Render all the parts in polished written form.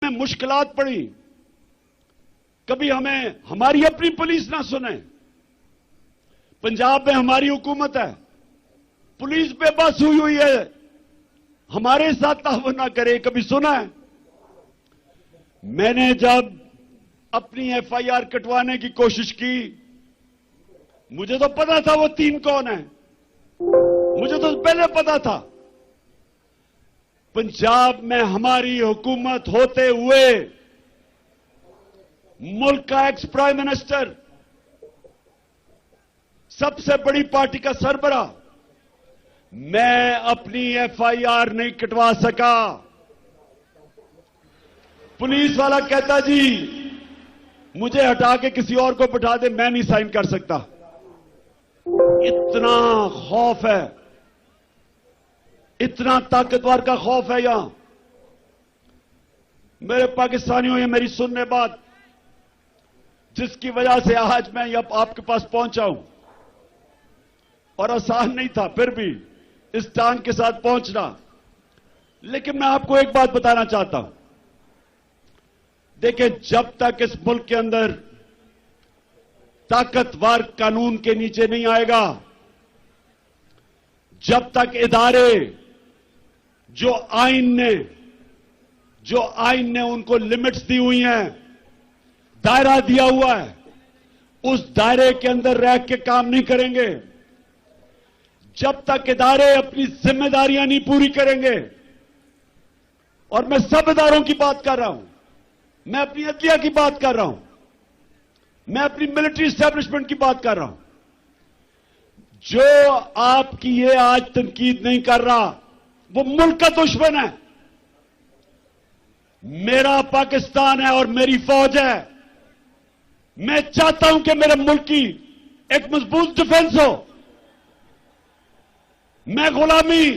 में मुश्किलात पड़ी, कभी हमें हमारी अपनी पुलिस ना सुने। पंजाब में हमारी हुकूमत है, पुलिस बेबस हुई है, हमारे साथ ताउन ना करे, कभी सुना है? मैंने जब अपनी एफआईआर कटवाने की कोशिश की, मुझे तो पता था वो 3 कौन है, मुझे तो पहले पता था। पंजाब में हमारी हुकूमत होते हुए मुल्क का एक्स प्राइम मिनिस्टर, सबसे बड़ी पार्टी का सरबरा, मैं अपनी एफआईआर नहीं कटवा सका। पुलिस वाला कहता जी मुझे हटा के किसी और को बिठा दे, मैं नहीं साइन कर सकता। इतना खौफ है, इतना ताकतवर का खौफ है यहां। मेरे पाकिस्तानियों, ये मेरी सुनने बात, जिसकी वजह से आज मैं आपके पास पहुंचा हूं, और आसान नहीं था फिर भी इस टांग के साथ पहुंचना। लेकिन मैं आपको एक बात बताना चाहता हूं, देखिए, जब तक इस मुल्क के अंदर ताकतवर कानून के नीचे नहीं आएगा, जब तक इदारे जो आईन ने उनको लिमिट्स दी हुई हैं, दायरा दिया हुआ है, उस दायरे के अंदर रह के काम नहीं करेंगे, जब तक इदारे अपनी जिम्मेदारियां नहीं पूरी करेंगे, और मैं सब इदारों की बात कर रहा हूं, मैं अपनी अदलिया की बात कर रहा हूं, मैं अपनी मिलिट्री एस्टेब्लिशमेंट की बात कर रहा हूं, जो आपकी ये आज तनकीद नहीं कर रहा वो मुल्क का दुश्मन है। मेरा पाकिस्तान है और मेरी फौज है। मैं चाहता हूं कि मेरे मुल्क की एक मजबूत डिफेंस हो। मैं गुलामी,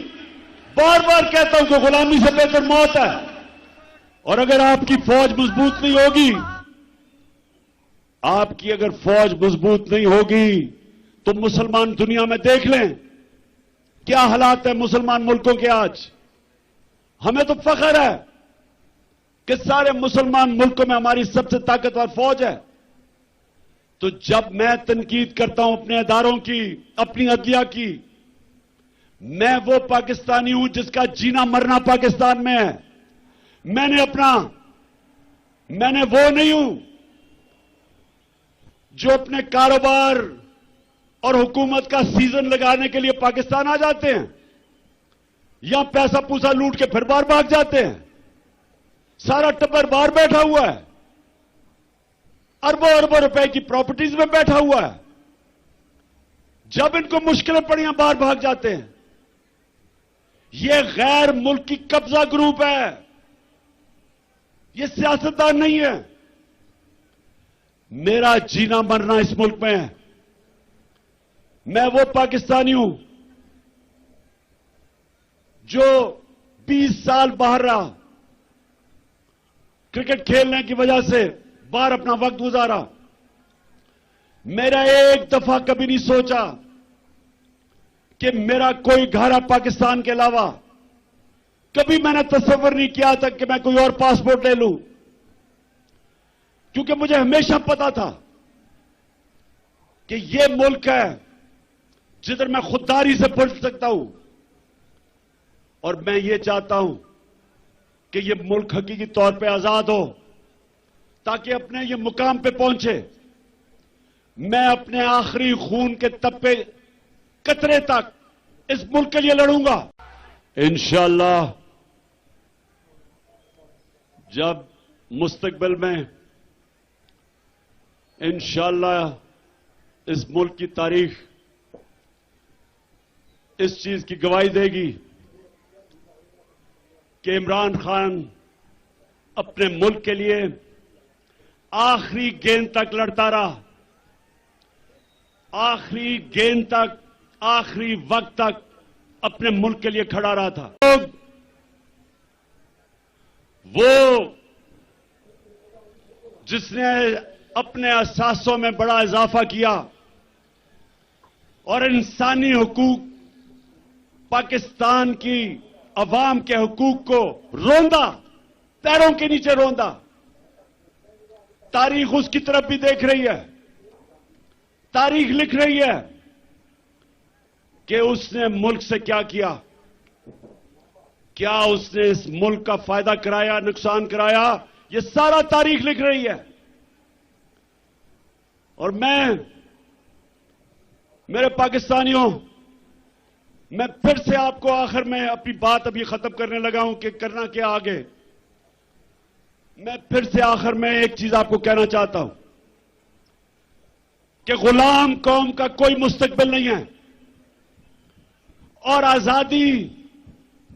बार बार कहता हूं कि गुलामी से बेहतर मौत है, और अगर आपकी फौज मजबूत नहीं होगी, आपकी अगर फौज मजबूत नहीं होगी, तो मुसलमान दुनिया में देख लें क्या हालात है मुसलमान मुल्कों के आज। हमें तो फख्र है कि सारे मुसलमान मुल्कों में हमारी सबसे ताकतवर फौज है। तो जब मैं तनकीद करता हूं अपने इदारों की, अपनी अदलिया की, मैं वो पाकिस्तानी हूं जिसका जीना मरना पाकिस्तान में है। मैंने वो नहीं हूं जो अपने कारोबार और हुकूमत का सीजन लगाने के लिए पाकिस्तान आ जाते हैं, या पैसा पूसा लूट के फिर बाहर भाग जाते हैं। सारा टब्बर बाहर बैठा हुआ है, अरबों अरबों रुपए की प्रॉपर्टीज में बैठा हुआ है। जब इनको मुश्किलें पड़ियां बाहर भाग जाते हैं। यह गैर मुल्की कब्जा ग्रुप है, यह सियासतदान नहीं है। मेरा जीना मरना इस मुल्क में है। मैं वो पाकिस्तानी हूं जो 20 साल बाहर रहा, क्रिकेट खेलने की वजह से बाहर अपना वक्त गुजारा। मेरा एक दफा कभी नहीं सोचा कि मेरा कोई घर है पाकिस्तान के अलावा। कभी मैंने तस्वीर नहीं किया था कि मैं कोई और पासपोर्ट ले लूं, क्योंकि मुझे हमेशा पता था कि यह मुल्क है जिधर मैं खुददारी से पढ़ सकता हूं, और मैं ये चाहता हूं कि यह मुल्क हकीकी तौर पे आजाद हो, ताकि अपने ये मुकाम पे पहुंचे। मैं अपने आखिरी खून के तप्पे कतरे तक इस मुल्क के लिए लड़ूंगा। इंशाअल्लाह जब मुस्तकबिल में इंशाअल्लाह इस मुल्क की तारीख इस चीज की गवाही देगी कि इमरान खान अपने मुल्क के लिए आखिरी गेंद तक लड़ता रहा, आखिरी गेंद तक, आखिरी वक्त तक अपने मुल्क के लिए खड़ा रहा था। वो जिसने अपने अहसासों में बड़ा इजाफा किया और इंसानी हुकूक, पाकिस्तान की अवाम के हुकूक को रोंदा, पैरों के नीचे रौंदा। तारीख उसकी तरफ भी देख रही है, तारीख लिख रही है कि उसने मुल्क से क्या किया, क्या उसने इस मुल्क का फायदा कराया, नुकसान कराया, ये सारा तारीख लिख रही है। और मेरे पाकिस्तानियों, मैं फिर से आपको आखिर में अपनी बात अभी खत्म करने लगा हूं कि करना क्या आगे। मैं फिर से आखिर में एक चीज आपको कहना चाहता हूं कि गुलाम कौम का कोई मुस्तकबिल नहीं है और आजादी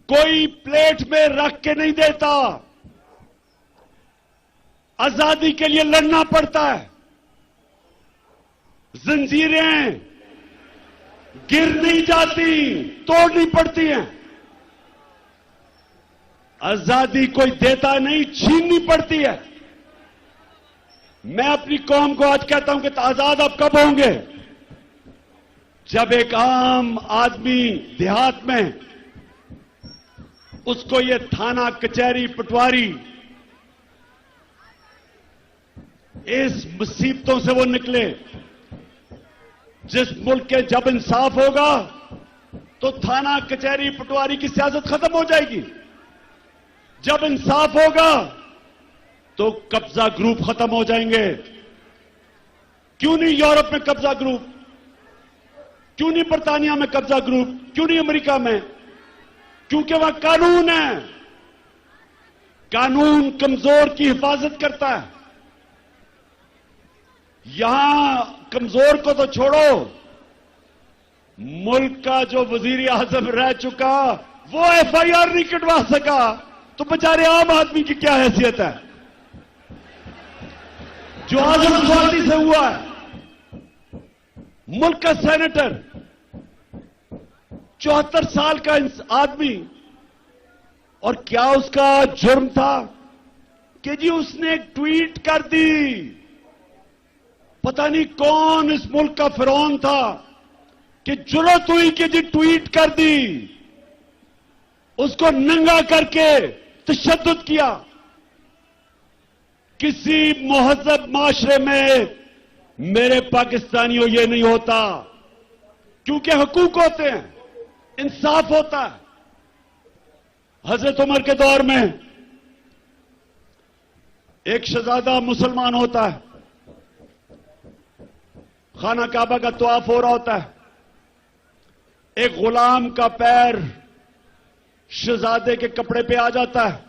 कोई प्लेट में रख के नहीं देता। आजादी के लिए लड़ना पड़ता है, जंजीरें गिर नहीं जाती, तोड़नी पड़ती हैं। आजादी कोई देता नहीं, छीननी पड़ती है। मैं अपनी कौम को आज कहता हूं कि आजाद अब कब होंगे? जब एक आम आदमी देहात में उसको ये थाना, कचहरी, पटवारी, इस मुसीबतों से वो निकले। जिस मुल्क के जब इंसाफ होगा तो थाना, कचहरी, पटवारी की सियासत खत्म हो जाएगी। जब इंसाफ होगा तो कब्जा ग्रुप खत्म हो जाएंगे। क्यों नहीं यूरोप में कब्जा ग्रुप? क्यों नहीं बर्तानिया में कब्जा ग्रुप? क्यों नहीं अमेरिका में? क्योंकि वहां कानून है। कानून कमजोर की हिफाजत करता है। यहां कमजोर को तो छोड़ो, मुल्क का जो वजीर आजम रह चुका वो एफआईआर नहीं कटवा सका, तो बेचारे आम आदमी की क्या हैसियत है जो आजम स्वाति से हुआ है? मुल्क का सेनेटर, 74 साल का आदमी, और क्या उसका जुर्म था कि जी उसने एक ट्वीट कर दी। पता नहीं कौन इस मुल्क का फिरौन था कि जुर्रत हुई कि जी ट्वीट कर दी, उसको नंगा करके तशद्दुद किया। किसी मुहज़्ज़ब माशरे में मेरे पाकिस्तानियों ये नहीं होता, क्योंकि हुकूक होते हैं, इंसाफ होता है। हजरत उमर के दौर में एक शहजादा मुसलमान होता है, खाना काबा का तवाफ हो रहा होता है, एक गुलाम का पैर शहजादे के कपड़े पे आ जाता है।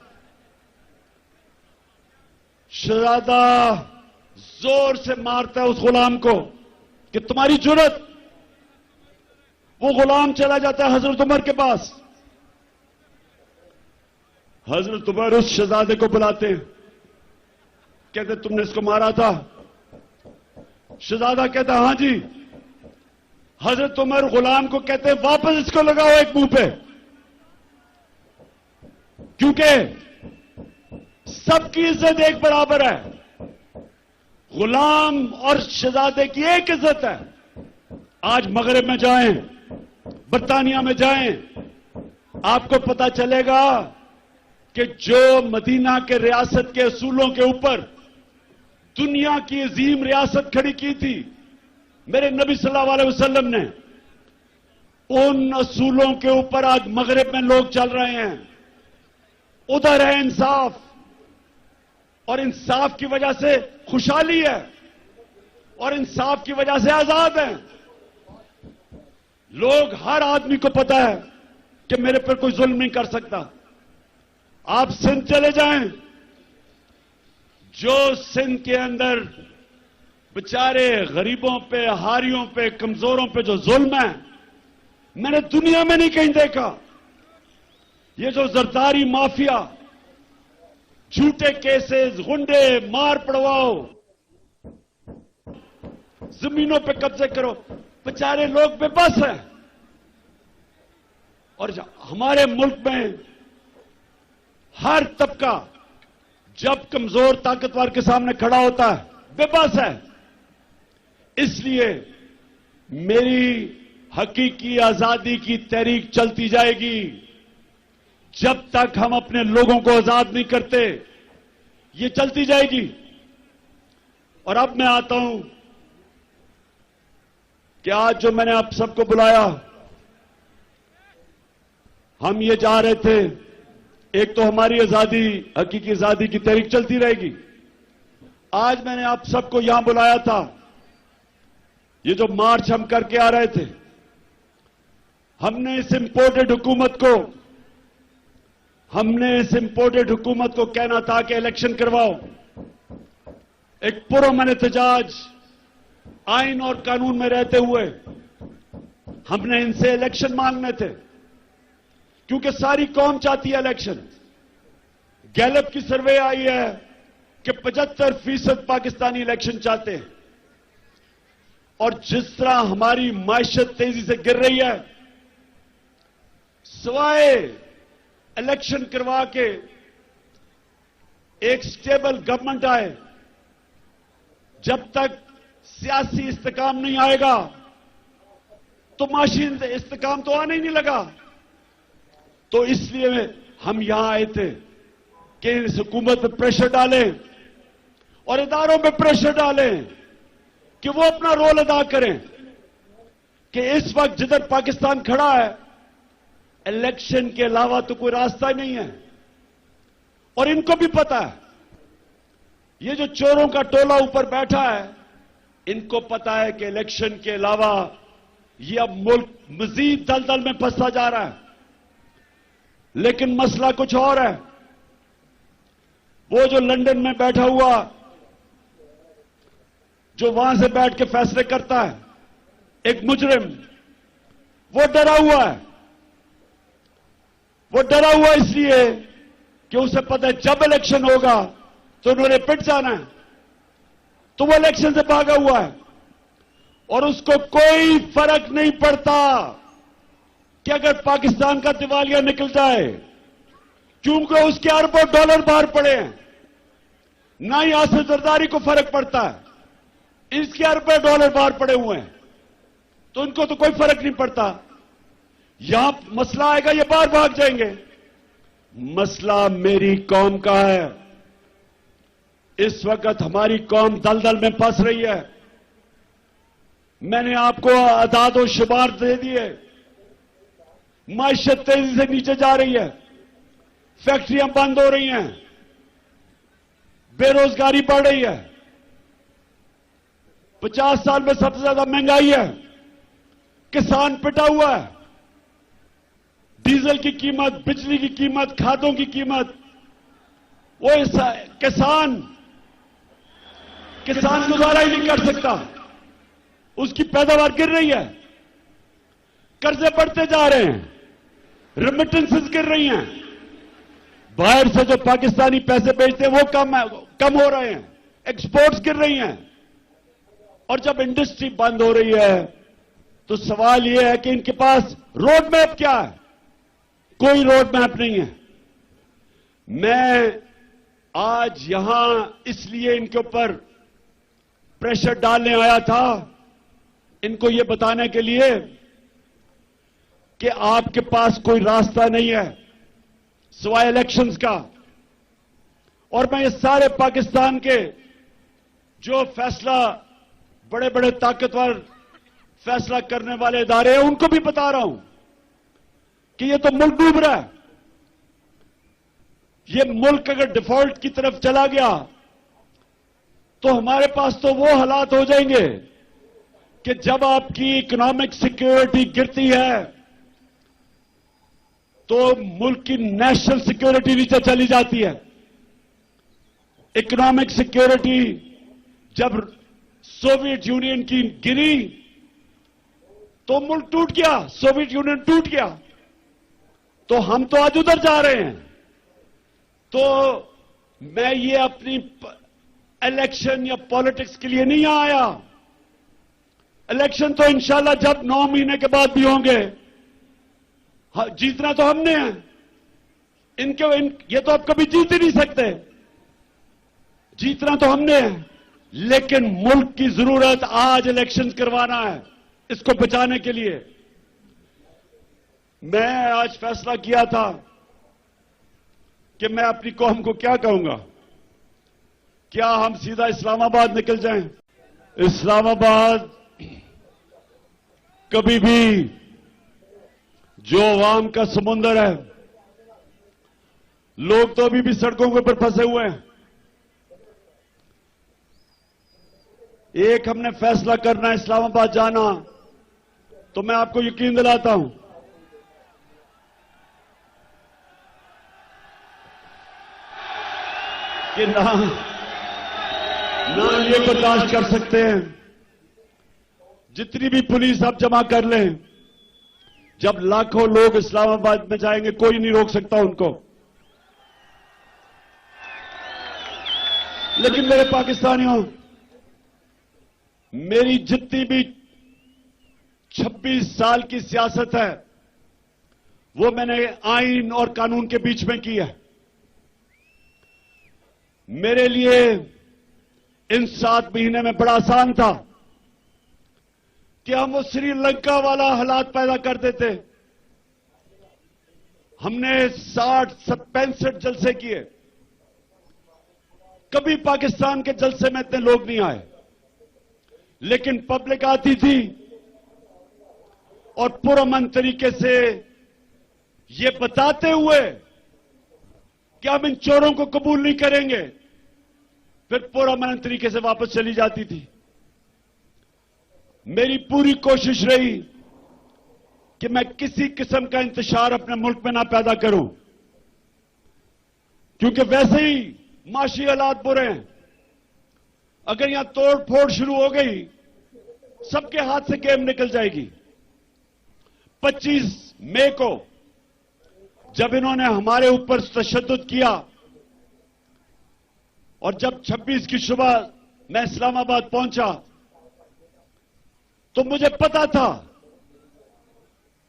शहजादा जोर से मारता है उस गुलाम को कि तुम्हारी जुर्रत। वो गुलाम चला जाता है हजरत उमर के पास। हजरत उमर उस शहजादे को बुलाते हैं, कहते तुमने इसको मारा था? शहजादा कहता हां जी। हजरत उमर गुलाम को कहते हैं वापस इसको लगाओ एक मुंह पे, क्योंकि सबकी इज्जत एक बराबर है। गुलाम और शहजादे की एक इज्जत है। आज मगरिब में जाएं, बर्तानिया में जाएं, आपको पता चलेगा कि जो मदीना के रियासत के असूलों के ऊपर दुनिया की अजीम रियासत खड़ी की थी मेरे नबी सल्लल्लाहु अलैहि वसल्लम ने, उन असूलों के ऊपर आज मगरिब में लोग चल रहे हैं। उधर है इंसाफ, और इंसाफ की वजह से खुशहाली है, और इंसाफ की वजह से आजाद हैं लोग। हर आदमी को पता है कि मेरे पर कोई जुल्म नहीं कर सकता। आप सिंध चले जाएं, जो सिंध के अंदर बेचारे गरीबों पे, हारियों पे, कमजोरों पे जो जुल्म है, मैंने दुनिया में नहीं कहीं देखा। ये जो जरदारी माफिया, झूठे केसेस, गुंडे, मार पड़वाओ, जमीनों पे कब्जे करो, बेचारे लोग बेबस हैं। और हमारे मुल्क में हर तबका जब कमजोर ताकतवर के सामने खड़ा होता है बेबस है। इसलिए मेरी हकीकी आजादी की तहरीक चलती जाएगी। जब तक हम अपने लोगों को आजाद नहीं करते, ये चलती जाएगी। और अब मैं आता हूं कि आज जो मैंने आप सबको बुलाया, हम ये चाह रहे थे, एक तो हमारी आजादी, हकीकी आजादी की तहरीक चलती रहेगी। आज मैंने आप सबको यहां बुलाया था, ये जो मार्च हम करके आ रहे थे, हमने इस इंपोर्टेड हुकूमत को कहना था कि इलेक्शन करवाओ। एक पुरअमन एहतजाज आइन और कानून में रहते हुए हमने इनसे इलेक्शन मांगने थे, क्योंकि सारी कौम चाहती है इलेक्शन। गैलप की सर्वे आई है कि 75% पाकिस्तानी इलेक्शन चाहते हैं। और जिस तरह हमारी मायशत तेजी से गिर रही है, सिवाय इलेक्शन करवा के एक स्टेबल गवर्नमेंट आए, जब तक सियासी इस्तेकाम नहीं आएगा तो माशी इस्तेकाम तो आने ही नहीं लगा। तो इसलिए हम यहां आए थे कि इस हुकूमत पर प्रेशर डालें और इदारों पर प्रेशर डालें कि वो अपना रोल अदा करें कि इस वक्त जिधर पाकिस्तान खड़ा है, इलेक्शन के अलावा तो कोई रास्ता ही नहीं है। और इनको भी पता है, ये जो चोरों का टोला ऊपर बैठा है, इनको पता है कि इलेक्शन के अलावा ये अब मुल्क मजीद दलदल में फंसता जा रहा है। लेकिन मसला कुछ और है। वो जो लंदन में बैठा हुआ, जो वहां से बैठ के फैसले करता है, एक मुजरिम, वो डरा हुआ है। वो डरा हुआ इसलिए कि उसे पता है जब इलेक्शन होगा तो उन्होंने पिट जाना है, तो वो इलेक्शन से भागा हुआ है। और उसको कोई फर्क नहीं पड़ता कि अगर पाकिस्तान का दिवालिया निकल जाए, क्योंकि उसके अरबों डॉलर बाहर पड़े हैं। ना ही आसिफ जरदारी को फर्क पड़ता है, इसके अरबों डॉलर बाहर पड़े हुए हैं, तो उनको तो कोई फर्क नहीं पड़ता। यहां मसला आएगा, ये बाहर भाग जाएंगे। मसला मेरी कौम का है। इस वक्त हमारी कौम दलदल में फंस रही है। मैंने आपको अदाद और शुमार दे दिए। मायशत तेजी से नीचे जा रही है, फैक्ट्रियां बंद हो रही हैं, बेरोजगारी बढ़ रही है, 50 साल में सबसे ज्यादा महंगाई है, किसान पिटा हुआ है, डीजल की कीमत, बिजली की कीमत, खादों की कीमत, वो किसान गुजारा ही नहीं कर सकता, उसकी पैदावार गिर रही है, कर्जे बढ़ते जा रहे हैं, रेमिटेंसेस गिर रही हैं, बाहर से जो पाकिस्तानी पैसे भेजते हैं वो कम हो रहे हैं, एक्सपोर्ट्स गिर रही हैं। और जब इंडस्ट्री बंद हो रही है तो सवाल यह है कि इनके पास रोड मैप क्या है? कोई रोड मैप नहीं है। मैं आज यहां इसलिए इनके ऊपर प्रेशर डालने आया था, इनको यह बताने के लिए कि आपके पास कोई रास्ता नहीं है सिवाय इलेक्शंस का। और मैं ये सारे पाकिस्तान के जो फैसला, बड़े बड़े ताकतवर फैसला करने वाले इदारे हैं, उनको भी बता रहा हूं कि ये तो मुल्क डूब रहा है। ये मुल्क अगर डिफॉल्ट की तरफ चला गया तो हमारे पास तो वो हालात हो जाएंगे कि जब आपकी इकोनॉमिक सिक्योरिटी गिरती है तो मुल्क की नेशनल सिक्योरिटी नीचे चली जाती है। इकोनॉमिक सिक्योरिटी जब सोवियत यूनियन की गिरी तो मुल्क टूट गया, सोवियत यूनियन टूट गया। तो हम तो आज उधर जा रहे हैं। तो मैं ये अपनी इलेक्शन या पॉलिटिक्स के लिए नहीं आया। इलेक्शन तो इंशाल्लाह जब 9 महीने के बाद भी होंगे, जीतना तो हमने है। ये तो आप कभी जीत ही नहीं सकते। जीतना तो हमने है, लेकिन मुल्क की जरूरत आज इलेक्शन करवाना है, इसको बचाने के लिए। मैं आज फैसला किया था कि मैं अपनी कौम को क्या कहूंगा? क्या हम सीधा इस्लामाबाद निकल जाएं? इस्लामाबाद कभी भी जो अवाम का समुंदर है, लोग तो अभी भी सड़कों के ऊपर फंसे हुए हैं। एक हमने फैसला करना है इस्लामाबाद जाना, तो मैं आपको यकीन दिलाता हूं कि ना ये बर्दाश्त कर सकते हैं। जितनी भी पुलिस आप जमा कर लें, जब लाखों लोग इस्लामाबाद में जाएंगे, कोई नहीं रोक सकता उनको। लेकिन मेरे पाकिस्तानियों, मेरी जितनी भी 26 साल की सियासत है, वो मैंने आइन और कानून के बीच में की है। मेरे लिए इन 7 महीने में बड़ा आसान था कि हम वो श्रीलंका वाला हालात पैदा कर देते। हमने 65 जलसे किए, कभी पाकिस्तान के जलसे में इतने लोग नहीं आए, लेकिन पब्लिक आती थी और पुरअमन तरीके से ये बताते हुए कि हम इन चोरों को कबूल नहीं करेंगे, फिर पुरअमन तरीके से वापस चली जाती थी। मेरी पूरी कोशिश रही कि मैं किसी किस्म का इंतशार अपने मुल्क में ना पैदा करूं, क्योंकि वैसे ही माशी हालात बुरे हैं। अगर यहां तोड़ फोड़ शुरू हो गई, सबके हाथ से गेम निकल जाएगी। 25 मई को जब इन्होंने हमारे ऊपर तशद्दुद किया और जब 26 की सुबह मैं इस्लामाबाद पहुंचा, तो मुझे पता था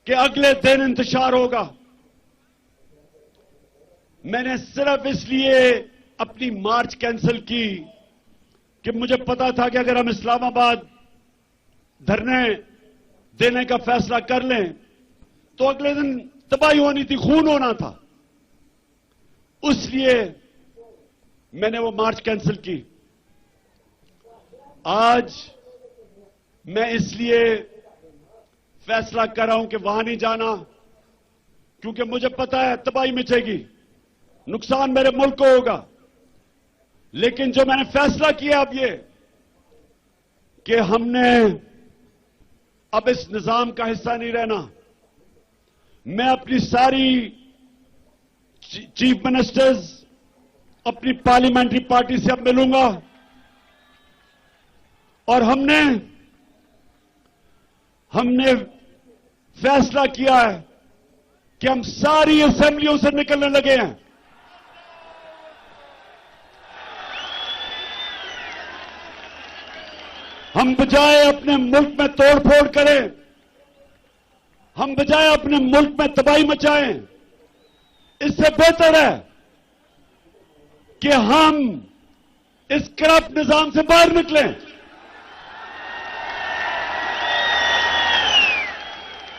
कि अगले दिन इंतशार होगा। मैंने सिर्फ इसलिए अपनी मार्च कैंसिल की कि मुझे पता था कि अगर हम इस्लामाबाद धरने देने का फैसला कर लें तो अगले दिन तबाही होनी थी, खून होना था। इसलिए मैंने वो मार्च कैंसिल की। आज मैं इसलिए फैसला कर रहा हूं कि वहां नहीं जाना, क्योंकि मुझे पता है तबाही मचेगी, नुकसान मेरे मुल्क को होगा। लेकिन जो मैंने फैसला किया अब ये कि हमने अब इस निजाम का हिस्सा नहीं रहना। मैं अपनी सारी चीफ मिनिस्टर्स, अपनी पार्लियामेंट्री पार्टी से अब मिलूंगा और हमने फैसला किया है कि हम सारी असेंबलियों से निकलने लगे हैं। हम बजाय अपने मुल्क में तोड़फोड़ करें, हम बजाय अपने मुल्क में तबाही मचाएं, इससे बेहतर है कि हम इस करप्ट निजाम से बाहर निकलें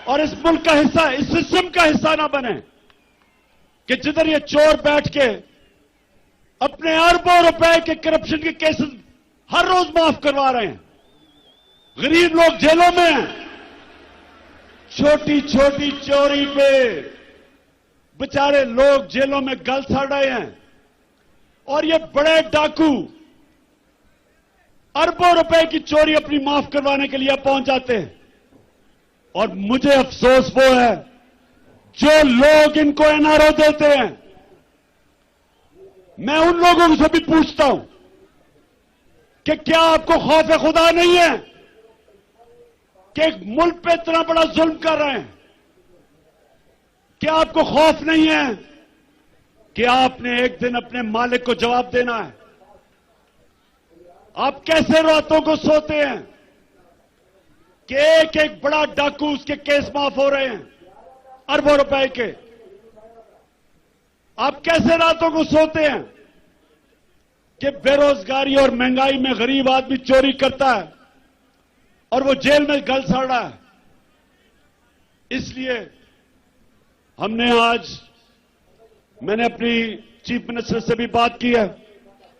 और इस मुल्क का हिस्सा, इस सिस्टम का हिस्सा ना बने कि जिधर ये चोर बैठ के अपने अरबों रुपए के करप्शन के केसेस हर रोज माफ करवा रहे हैं। गरीब लोग जेलों में हैं, छोटी छोटी चोरी पे बेचारे लोग जेलों में गल सड़ रहे हैं और ये बड़े डाकू अरबों रुपए की चोरी अपनी माफ करवाने के लिए पहुंच जाते हैं। और मुझे अफसोस वो है जो लोग इनको एनआरओ देते हैं। मैं उन लोगों से भी पूछता हूं कि क्या आपको खौफ खुदा नहीं है कि एक मुल्क पे इतना बड़ा जुल्म कर रहे हैं? क्या आपको खौफ नहीं है कि आपने एक दिन अपने मालिक को जवाब देना है? आप कैसे रातों को सोते हैं कि एक एक बड़ा डाकू, उसके केस माफ हो रहे हैं अरबों रुपए के? आप कैसे रातों को सोते हैं कि बेरोजगारी और महंगाई में गरीब आदमी चोरी करता है और वो जेल में गल सड़ रहा है? इसलिए मैंने अपनी चीफ मिनिस्टर से भी बात की है।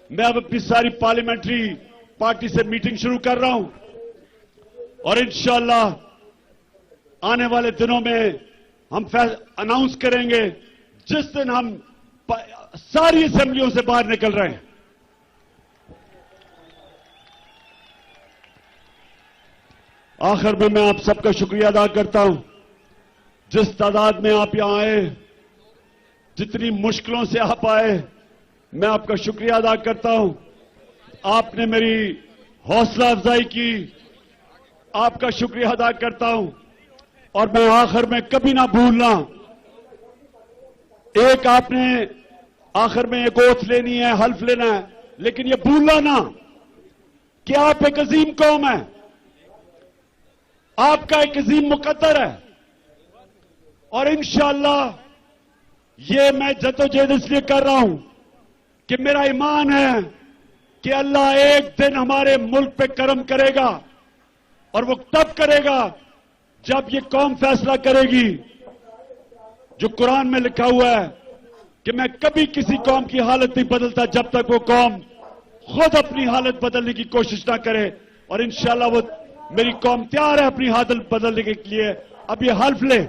मैं अब अपनी सारी पार्लियामेंट्री पार्टी से मीटिंग शुरू कर रहा हूं और इंशाअल्लाह आने वाले दिनों में हम अनाउंस करेंगे जिस दिन हम सारी असेंबलियों से बाहर निकल रहे हैं। आखिर में मैं आप सबका शुक्रिया अदा करता हूं, जिस तादाद में आप यहां आए, जितनी मुश्किलों से आप आए, मैं आपका शुक्रिया अदा करता हूं। आपने मेरी हौसला अफजाई की, आपका शुक्रिया अदा करता हूं। और मैं आखिर में कभी ना भूलना, एक आपने आखिर में एक ओथ लेनी है, हल्फ लेना है, लेकिन ये भूलना ना कि आप एक अजीम कौम है, आपका एक अजीम मुकद्दर है। और इंशाअल्लाह ये मैं जद्दोजहद इसलिए कर रहा हूं कि मेरा ईमान है कि अल्लाह एक दिन हमारे मुल्क पे करम करेगा, और वो तब करेगा जब ये कौम फैसला करेगी। जो कुरान में लिखा हुआ है कि मैं कभी किसी कौम की हालत नहीं बदलता जब तक वो कौम खुद अपनी हालत बदलने की कोशिश ना करे। और इंशाअल्लाह वो मेरी कौम तैयार है अपनी हालत बदलने के लिए। अब ये हल्फ ले